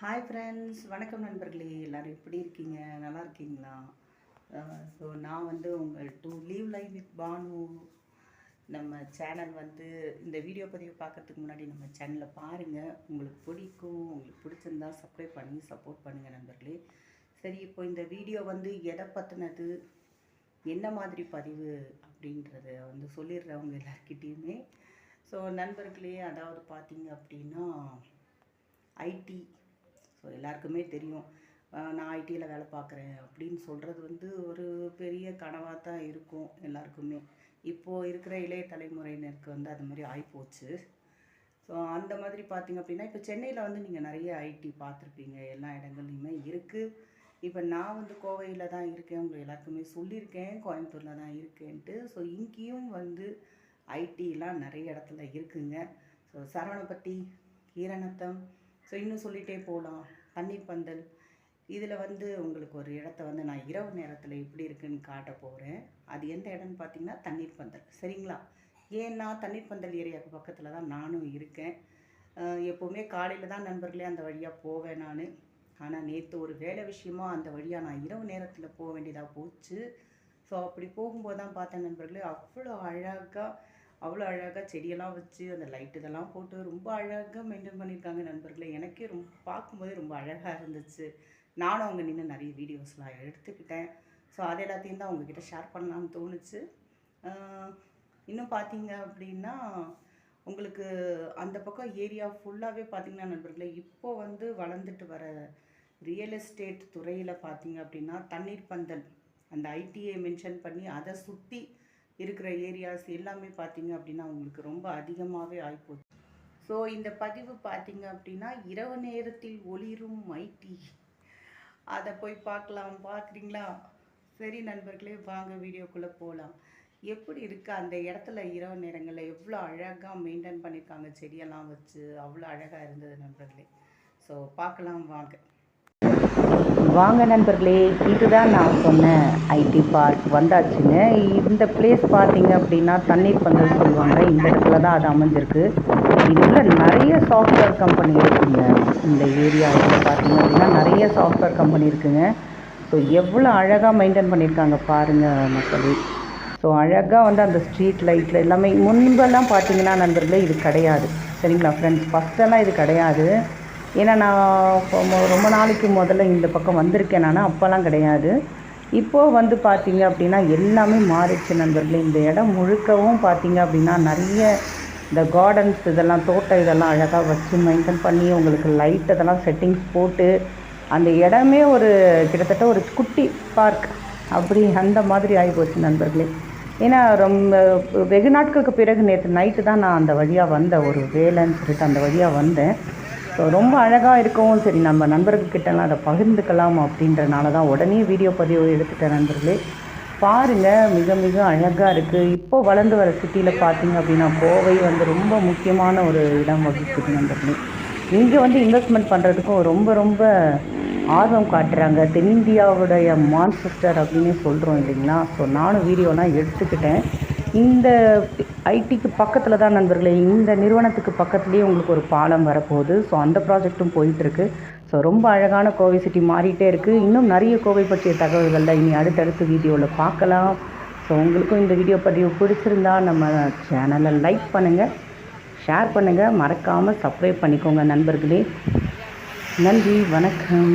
Hi friends, வணக்கம் நண்பர்களே. எல்லோரும் எப்படி இருக்கீங்க? நல்லா இருக்கீங்களா? ஸோ நான் உங்கள் to leave life with Banu நம்ம சேனல் இந்த வீடியோ பதிவு பார்க்குறதுக்கு முன்னாடி நம்ம சேனலை பாருங்கள். உங்களுக்கு பிடிக்கும். உங்களுக்கு பிடிச்சிருந்தா சப்ஸ்கிரைப் பண்ணி சப்போர்ட் பண்ணுங்கள் நண்பர்களே. சரி, இப்போ இந்த வீடியோ எதை பற்றினது, என்ன மாதிரி பதிவு அப்படின்றத சொல்லிடுறவங்க எல்லாருக்கிட்டேயுமே. ஸோ நண்பர்களே, அதாவது பார்த்தீங்க அப்படின்னா ஐடி. ஸோ எல்லாருக்குமே தெரியும், நான் ஐடியில் வேலை பார்க்குறேன் அப்படின்னு சொல்கிறது ஒரு பெரிய கனவாக தான் இருக்கும் எல்லாருக்குமே. இப்போது இருக்கிற இளைய தலைமுறையினருக்கு அது மாதிரி ஆகிப்போச்சு. ஸோ அந்த மாதிரி பார்த்திங்க அப்படின்னா, இப்போ சென்னையில் நீங்கள் நிறைய ஐடி பார்த்துருப்பீங்க, எல்லா இடங்கள்லையுமே இருக்குது. இப்போ நான் கோவையில் தான் இருக்கேன், உங்களுக்கு எல்லாருக்குமே சொல்லியிருக்கேன், கோயம்புத்தூரில் தான் இருக்கேன்ட்டு. ஸோ இங்கேயும் ஐடிலாம் நிறைய இடத்துல இருக்குங்க. ஸோ சரவணப்பட்டி, கீரநத்தம், ஸோ இன்னும் சொல்லிகிட்டே போகலாம், தண்ணீர் பந்தல். இதில் உங்களுக்கு ஒரு இடத்த நான் இரவு நேரத்தில் எப்படி இருக்குதுன்னு காட்ட போகிறேன். அது எந்த இடம்னு பார்த்தீங்கன்னா தண்ணீர் பந்தல். சரிங்களா? ஏன்னா தண்ணீர் பந்தல் ஏரியாவுக்கு பக்கத்தில் தான் நானும் இருக்கேன். எப்போவுமே காலையில் தான் நண்பர்களே அந்த வழியாக போவேன் நான். ஆனால் நேற்று ஒரு வேலை விஷயமாக அந்த வழியாக நான் இரவு நேரத்தில் போக வேண்டியதாக போச்சு. ஸோ அப்படி போகும்போது தான் பார்த்தேன் நண்பர்களே, அவ்வளோ அழகாக செடியெல்லாம் வச்சு அந்த லைட்டு இதெல்லாம் போட்டு ரொம்ப அழகாக மெயின்டைன் பண்ணியிருக்காங்க நண்பர்களே. எனக்கே பார்க்கும்போதே ரொம்ப அழகாக இருந்துச்சு. நானும் அவங்க நின்று நிறைய வீடியோஸ்லாம் எடுத்துக்கிட்டேன். ஸோ அது எல்லாத்தையும் தான் உங்ககிட்ட ஷேர் பண்ணலான்னு தோணுச்சு. இன்னும் பார்த்தீங்க அப்படின்னா, உங்களுக்கு அந்த பக்கம் ஏரியா ஃபுல்லாகவே பார்த்தீங்கன்னா நண்பர்களே, இப்போது வளர்ந்துட்டு வர ரியல் எஸ்டேட் துறையில் பார்த்தீங்க அப்படின்னா தண்ணீர் பந்தல், அந்த ஐடியை மென்ஷன் பண்ணி அதை சுற்றி இருக்கிற ஏரியாஸ் எல்லாமே பார்த்தீங்க அப்படின்னா உங்களுக்கு ரொம்ப அதிகமாகவே ஆகிப்போச்சு. ஸோ இந்த பதிவு பார்த்தீங்க அப்படின்னா இரவு நேரத்தில் ஒளிரும் ஐடி, அதை போய் பார்க்குறீங்களா? சரி நண்பர்களே, வாங்க வீடியோக்குள்ளே போகலாம். எப்படி இருக்குது அந்த இடத்துல இரவு நேரங்களில் எவ்வளோ அழகாக மெயின்டைன் பண்ணியிருக்காங்க, செடியெல்லாம் வச்சு அவ்வளோ அழகாக இருந்தது நண்பர்களே. ஸோ பார்க்கலாம் வாங்க நண்பர்களே. இதுதான் நான் சொன்ன ஐடி பார்க் வந்தாச்சுங்க. இந்த பிளேஸ் பார்த்தீங்க அப்படின்னா தண்ணீர் பந்தல் சொல்லுவாங்க. இந்த இடத்துல தான் அது அமைஞ்சிருக்கு. இதில் நிறைய சாஃப்ட்வேர் கம்பெனி இருக்குங்க. இந்த ஏரியாவில் பார்த்தீங்க அப்படின்னா நிறைய சாஃப்ட்வேர் கம்பெனி இருக்குங்க. ஸோ எவ்வளோ அழகாக மெயின்டைன் பண்ணியிருக்காங்க பாருங்கள் மக்களே. ஸோ அழகாக அந்த ஸ்ட்ரீட் லைட்டில் எல்லாமே. முன்பெல்லாம் பார்த்தீங்கன்னா நண்பர்களே இது கிடையாது. சரிங்களா ஃப்ரெண்ட்ஸ்? ஃபஸ்ட்டெல்லாம் இது கிடையாது. ஏன்னா நான் ரொம்ப நாளைக்கு முதல்ல இந்த பக்கம் வந்திருக்கேன் நான். அப்போல்லாம் கிடையாது. இப்போது பார்த்தீங்க அப்படின்னா எல்லாமே மாறிடுச்சு நண்பர்களே. இந்த இடம் முழுக்கவும் பார்த்தீங்க அப்படின்னா நிறைய இந்த கார்டன்ஸ் இதெல்லாம், தோட்டம் இதெல்லாம் அழகாக வச்சு மெயின்டைன் பண்ணி உங்களுக்கு லைட் இதெல்லாம் செட்டிங்ஸ் போட்டு அந்த இடமே ஒரு கிட்டத்தட்ட ஒரு குட்டி பார்க் அப்படி அந்த மாதிரி ஆகிப்போச்சு நண்பர்களே. ஏன்னா ரொம்ப வெகு நாட்களுக்கு பிறகு நேற்று நைட்டு தான் நான் அந்த வழியாக வந்தேன், ஒரு வேலைன்னு சொல்லிட்டு அந்த வழியாக வந்தேன். ஸோ ரொம்ப அழகாக இருக்கவும் சரி, நம்ம நண்பர்கள்கிட்டலாம் அதை பகிர்ந்துக்கலாம் அப்படின்றனால தான் உடனே வீடியோ பதிவு எடுத்துட்டேன் நண்பர்களே. பாருங்கள், மிக மிக அழகாக இருக்குது. இப்போது வளர்ந்து வர சிட்டியில் பார்த்தீங்க அப்படின்னா கோவை ரொம்ப முக்கியமான ஒரு இடம் வகிக்குது நண்பர்களே. இங்கே இன்வெஸ்ட்மெண்ட் பண்ணுறதுக்கும் ரொம்ப ரொம்ப ஆர்வம் காட்டுறாங்க. தென்னிந்தியாவுடைய மான்செஸ்டர் அப்படின்னே சொல்கிறோம் இல்லைங்களா? ஸோ நானும் வீடியோலாம் எடுத்துக்கிட்டேன். இந்த ஐடிக்கு பக்கத்தில் தான் நண்பர்களே, இந்த நிறுவனத்துக்கு பக்கத்துலேயே உங்களுக்கு ஒரு பாலம் வரப்போகுது. ஸோ அந்த ப்ராஜெக்ட்டும் போயிட்டுருக்கு. ஸோ ரொம்ப அழகான கோவை சிட்டி மாறிட்டே இருக்குது. இன்னும் நிறைய கோவை பற்றிய தகவல்களில் இனி அடுத்தடுத்த வீடியோவில் பார்க்கலாம். ஸோ உங்களுக்கும் இந்த வீடியோ பதிவு பிடிச்சிருந்தா நம்ம சேனலை லைக் பண்ணுங்கள், ஷேர் பண்ணுங்கள், மறக்காமல் சப்ஸ்கிரைப் பண்ணிக்கோங்க நண்பர்களே. நன்றி, வணக்கம்.